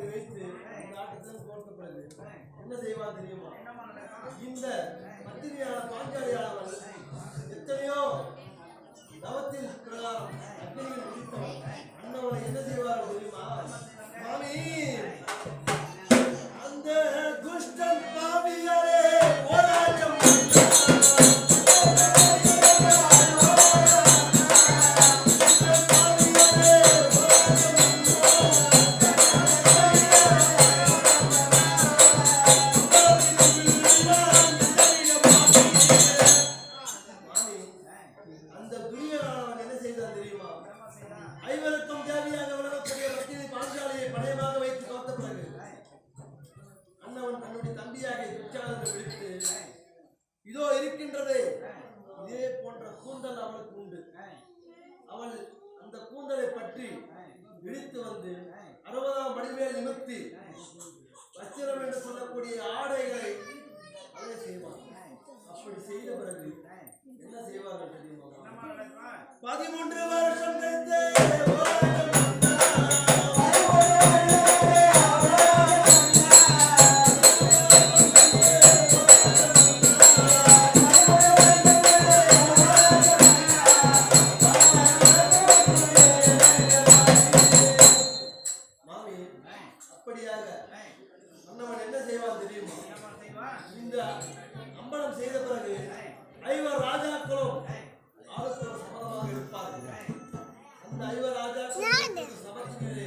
அப்படி வைத்து நாட்டத்தில் போட்ட பிறகு என்ன செய்வான் தெரியுமா? இந்த பத்திரியான பாஞ்சாலியானவள் எத்தனையோ தவத்தின் பிரகாரம் அக்னியில் முடித்தவன் அண்ணவனை என்ன செய்வார்கள் தெரியுமா? மாமி, அந்த துஷ்டன் பாவியாரே போராட்டம் இதோ இருக்கின்றது. இதே போன்ற கூந்தல் அவளுக்கு உண்டு. அவள் அந்த கூந்தலை பற்றி இழுத்து வந்து 60ஆம் படிமேல் நிமிர்த்தி வச்சிரம் என்று சொல்லக்கூடிய ஆடைகளை அதை செய்வார். அப்படி செய்த பிறகு என்ன செய்வார்கள் தெரியுமா? 13 வருஷம் கழித்து இந்த அம்பலம் செய்த பிறகு 5 ராஜாக்களும் ஆளுக்கு சமமாக இருப்பார்கள். அந்த 5 ராஜாக்கள் சபத்திலே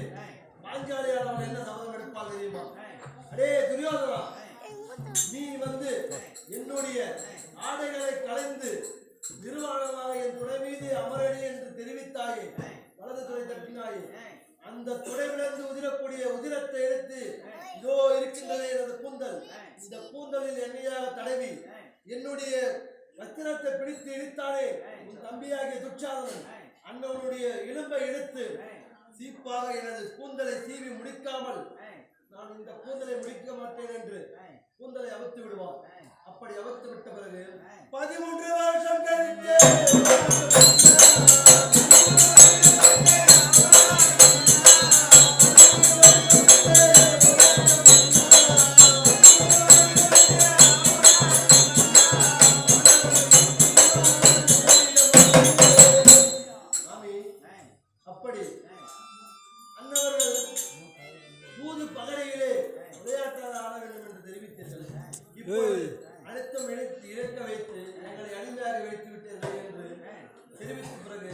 பாஞ்சாலியானவன் என்ன சபதம் எடுப்பார் தெரியுமா? அடே துரியோதனா, நீ வந்து என்னுடைய ஆடைகளை கலைந்து நிர்வாணமாக என் துணை மீது அமரடி என்று தெரிவித்தாயே, வலது துறை தட்டினாயே, அந்த துறைவிலிருந்து உதிரக்கூடிய உதிரத்தை எடுத்து இதோ இருக்கின்றது எனது கூந்தல், இந்த கூந்தலில் எண்ணெயாக தடவி என்னுடைய வஸ்திரத்தை பிடித்து இழுத்தானே உன் தம்பியாகிய துச்சாதனன், அண்ணனுடைய இடும்பை எடுத்து சீப்பாக எனது கூந்தலை சீவி முடிக்காமல் நான் இந்த கூந்தலை முடிக்க மாட்டேன் என்று கூந்தலை அவித்து விடுவான். அப்படி அவித்து விட்ட பிறகு 13 வருஷம் கழித்து அனைத்தும் இழக்க வைத்து எங்களை அடிமையாக வைத்து விட்டீர்கள் என்று தெரிவித்த பிறகு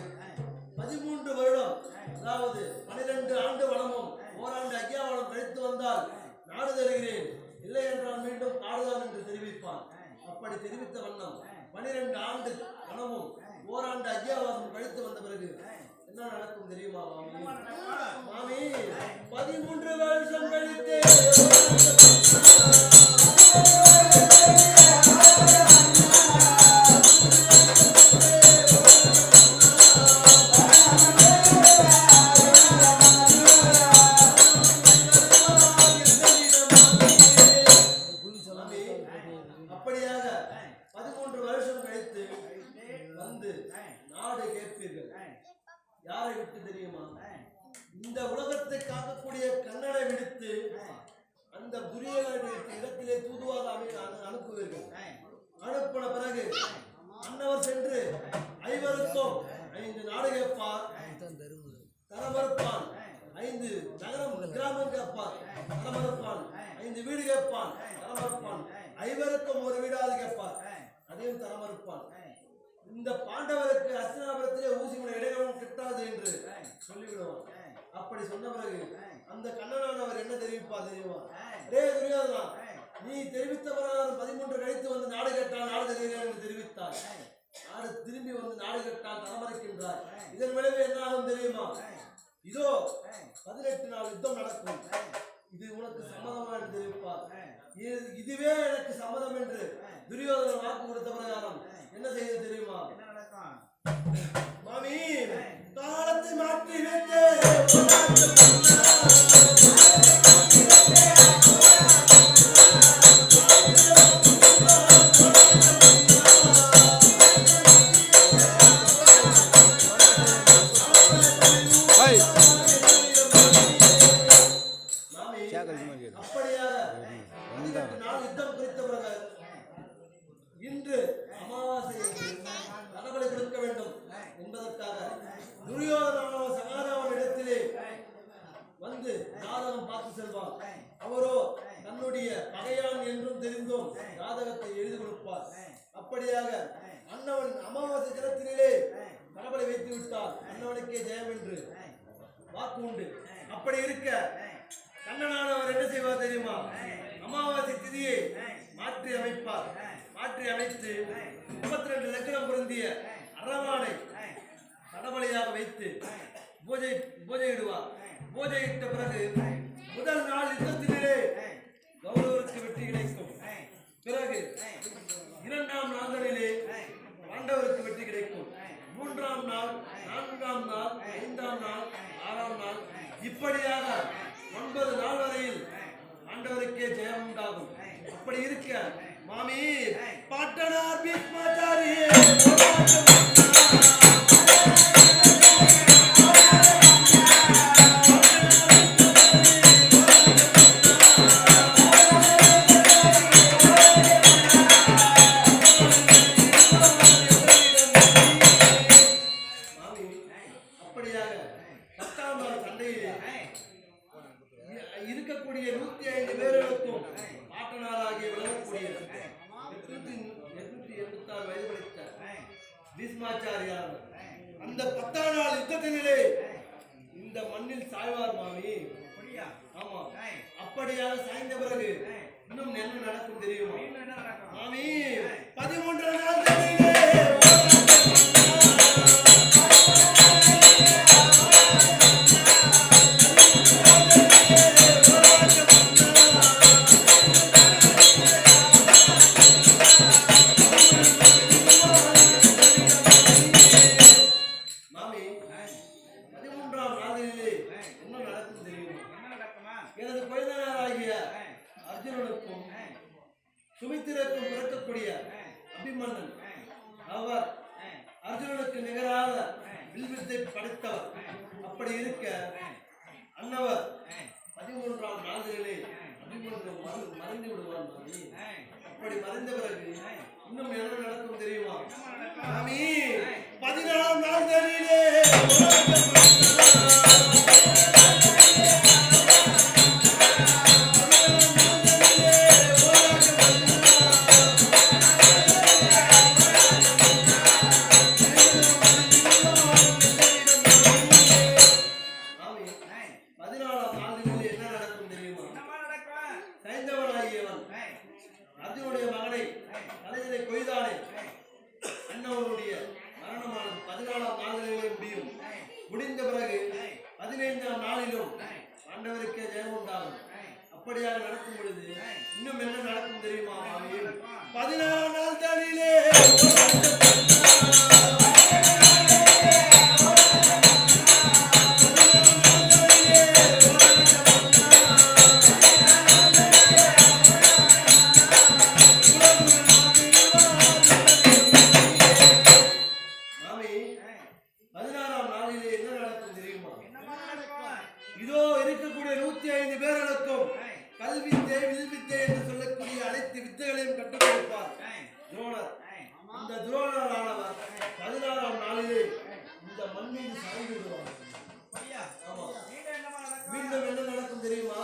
13 வருடம், அதாவது 12 ஆண்டு வனமும் ஓராண்டு அக்ஞாவனம் கழித்து வந்தால் நாடு தருகிறேன், இல்லை என்றால் மீண்டும் காடுதான் என்று தெரிவிப்பான். அப்படி தெரிவித்த வண்ணம் 12 ஆண்டு வனமும் ஓராண்டு அக்ஞாவனம் கழித்து வந்த பிறகு என்ன நடக்கும் தெரியுமா மாமி? மாமி, 13 வருஷம் கழித்து அப்படியாக 13 வருஷம் கழித்து வந்து நாடு கேட்பீர்கள். யாரை விட்டு தெரியுமா? இந்த உலகத்தை காக்கக்கூடிய கண்ணனை விடுத்து அந்த துரியனுடைய இடத்திலே தூதுவாக அனுப்புவீர்கள். அனுப்பின பிறகு அன்னவர் சென்று 5 நாடு கேட்பார், தரமறுப்பான். 5 நகரம் கிராமம் கேட்பார், தரமறுப்பான். 5 வீடு கேட்பான், தரமறுப்பான். 5 ஒரு வீடாவது கேட்பார், அதையும் தரமறுப்பான். இந்த பாண்டவருக்கு அஸ்தினாபுரத்திலே ஊசிமுனை இடைகளும் கிட்டாது என்று சொல்லிவிடுவான். அப்படி சொன்ன பிறகு அந்த கண்ணனானவர் என்ன தெரிவிப்பார் தெரியுமா? ரே துரியோதனா, நீ தெரிவித்த பிரகாரம் 13 கழித்து வந்து நாடு கேட்டால் நாடு தருகிறேன் என்று தெரிவித்தார். நாடு திரும்பி வந்து நாடு கேட்டால் தரமறுக்கின்றார். இதன் விளைவு என்ன ஆகும் தெரியுமா? இதோ 18 நாள் யுத்தம் நடக்கும். இது உனக்கு சம்மதமா என்று தெரிவிப்பார். இதுவே எனக்கு சம்மதம் என்று துரியோதனன் வாக்கு கொடுத்த பிரகாரம் என்ன செய்ய தெரியுமா? மாமி, காலத்தை மாற்றி வைத்து அப்படியாக 18 நாள் யுத்தம் குறித்த பிறகு இன்று அமாவாசை நடைபெற கொடுக்க வேண்டும் என்பதற்காக துரியோதன சகாதேவன் இடத்திலே வந்து ஜாதகம் பார்த்து செல்வார். அவரோ தன்னுடைய பகையான் என்றும் தெரிந்தும் ஜாதகத்தை எழுதி கொடுப்பார். அப்படியாக அண்ணவன் அமாவாசை தினத்திலே கடவுளை வைத்து விட்டார். அண்ணவனுக்கே ஜெயம் என்று வாக்கு உண்டு. அப்படி இருக்க கண்ணனானவர் என்ன செய்வார் தெரியுமா? அமாவாசை திதியை மாற்றி அமைப்பார். மாற்றி அமைத்து 32 லட்சணம் பொருந்திய அரவானை கடவுளையாக வைத்து பூஜையிடுவார். பூஜையிட்ட பிறகு முதல் நாள் யுத்தத்திலே கௌரவருக்கு வெற்றி கிடைக்கும். பிறகு 2ஆம் நாளிலே பாண்டவருக்கு வெற்றி கிடைக்கும். 3ஆம் நாள், 4ஆம் நாள், 5ஆம் நாள், 6ஆம் நாள், இப்படியாக 9 நாள் வரையில் ஆண்டவருக்கே ஜெயம் உண்டாகும். அப்படி இருக்க மாமி பாட்டனார் பீஷ்மாச்சாரியே இருக்கக்கூடிய 105 பேர்களுக்கும் பாட்டனாராகிய விளங்கக்கூடிய 886 வயது படைத்த பீஷ்மாச்சாரியார் அந்த 10ஆம் நாள் யுத்தத்திலே இந்த மண்ணில் சாய்வார் மாமி. ஆமா, அப்படியாக சாய்ந்த பிறகு இன்னும் என்ன நடக்கும் தெரியுமா மாமி? 13ஆம் நாள் எனது குழந்தையாராகிய அர்ஜுனனுக்கும் சுமித்திரருக்கும் பிறக்கக்கூடிய அபிமன்னன் அவர் அர்ஜுனனுக்கு நிகராக வில்வித்தை படைத்தவர். அப்படி இருக்க அன்னவர் 13ஆம் நாளிலே அபிமன்னன் மறைந்து விடுவார் மாமி. அப்படி மறைந்த பிறகு இன்னும் என்ன நடக்கும் தெரியுமா மாமி? 14ஆம் நாளிலே அர்ஜுனுடைய மகனை தலையிலே கொய்தானே அண்ணவனுடைய மரணமானது 14ஆம் நாளிலே முடியும். முடிந்த பிறகு 15ஆம் நாளிலும் ஆண்டவருக்கே ஜெயம் உண்டாகும். அப்படியாக நடக்கும் பொழுது இன்னும் என்ன நடக்கும் தெரியுமா? 14ஆம் நாள் தனியிலே இதோ இருக்கக்கூடிய 105 பேர்களுக்கும் கல்வித்தை வில்வித்தை என்று சொல்லக்கூடிய அனைத்து வித்தைகளையும் கற்றுக் கொடுப்பார் துரோணர். இந்த துரோணரானவர் 16ஆம் நாளிலே இந்த மண்ணில் சாய்ந்து விடுவார். மீண்டும் என்ன நடக்கும் தெரியுமா?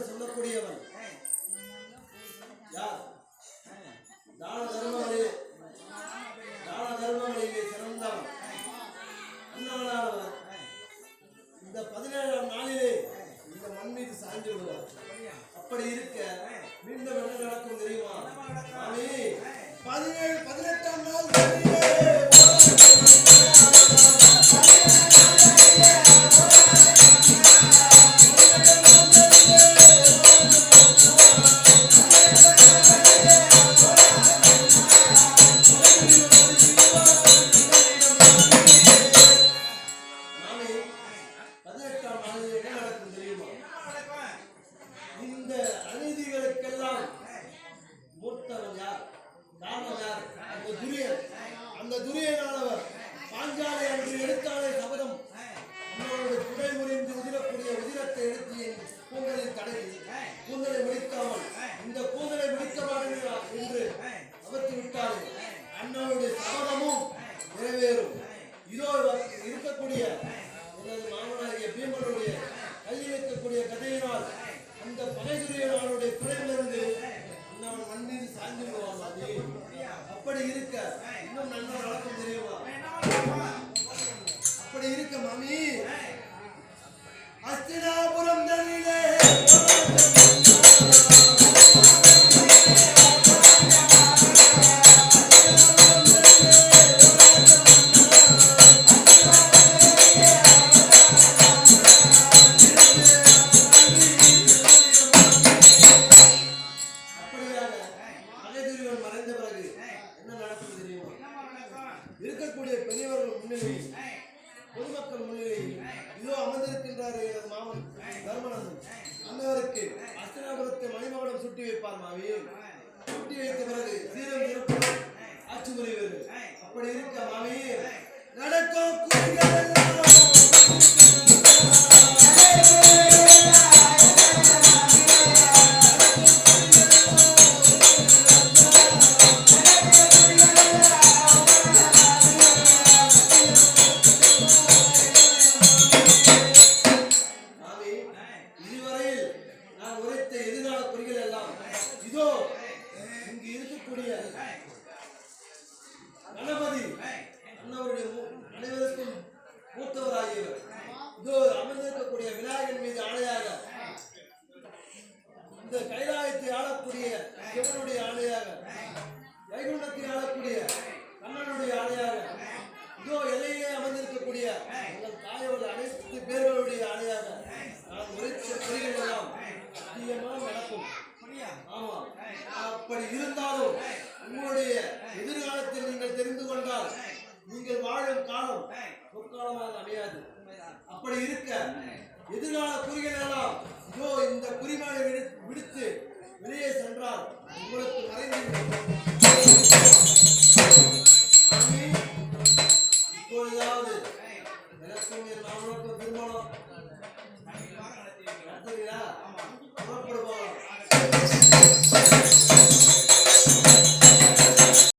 சொல்லக்கூடியவன் யார்? தான தர்மங்களிலே அப்படி இருக்க இன்னும் நன்மை நடக்கும் தெரியுமா? அப்படி இருக்க மாமி அஸ்தினாபுரம் தனிலே இருக்கக்கூடிய பெரியவர்கள் முன்னிலையில் பொதுமக்கள் முன்னிலையில் இதோ அமர்ந்திருக்கின்றார் எனது மாமன் தர்மனந்தன். அன்னவருக்கு அஸ்தினாபுரத்தை மணிமகுடம் சுட்டி வைப்பார் மாமி. சுட்டி வைத்த பிறகு சீரம் சிறப்புடன் ஆட்சி புரிவது. அப்படி இருக்க மாமி நடக்கும் குறிகள் இதோ இங்கு இருக்கக்கூடிய கணபதி அண்ணவருடைய அனைவருக்கும் மூத்தவராகியவர். இதோ அமர்ந்திருக்கக்கூடிய விநாயகன் மீது ஆணையாக இந்த கைலாயத்தை ஆளக்கூடிய சிவனுடைய ஆணையாக வைகுண்டத்தை ஆளக்கூடிய கண்ணனுடைய ஆணையாக இதோ எல்லையிலே அமர்ந்திருக்கக்கூடிய உங்கள் தாயோட அனைத்து பேர்களுடைய ஆணையாக நான் உரைத்த பொறிகள் எல்லாம் அதிகமாக நடக்கும். ஆமா, அப்படி இருந்தாலும் உங்களுடைய எதிர்காலத்தில் நீங்கள் தெரிந்து கொண்டால் நீங்கள் வாழும் காலம் பொற்காலமாக அமையாது. அப்படி இருக்க எதிர்கால குறிகள் எல்லாம் இதோ இந்த குறிமாலை விடுத்து வெளியே சென்றால் உங்களுக்கு மறைந்து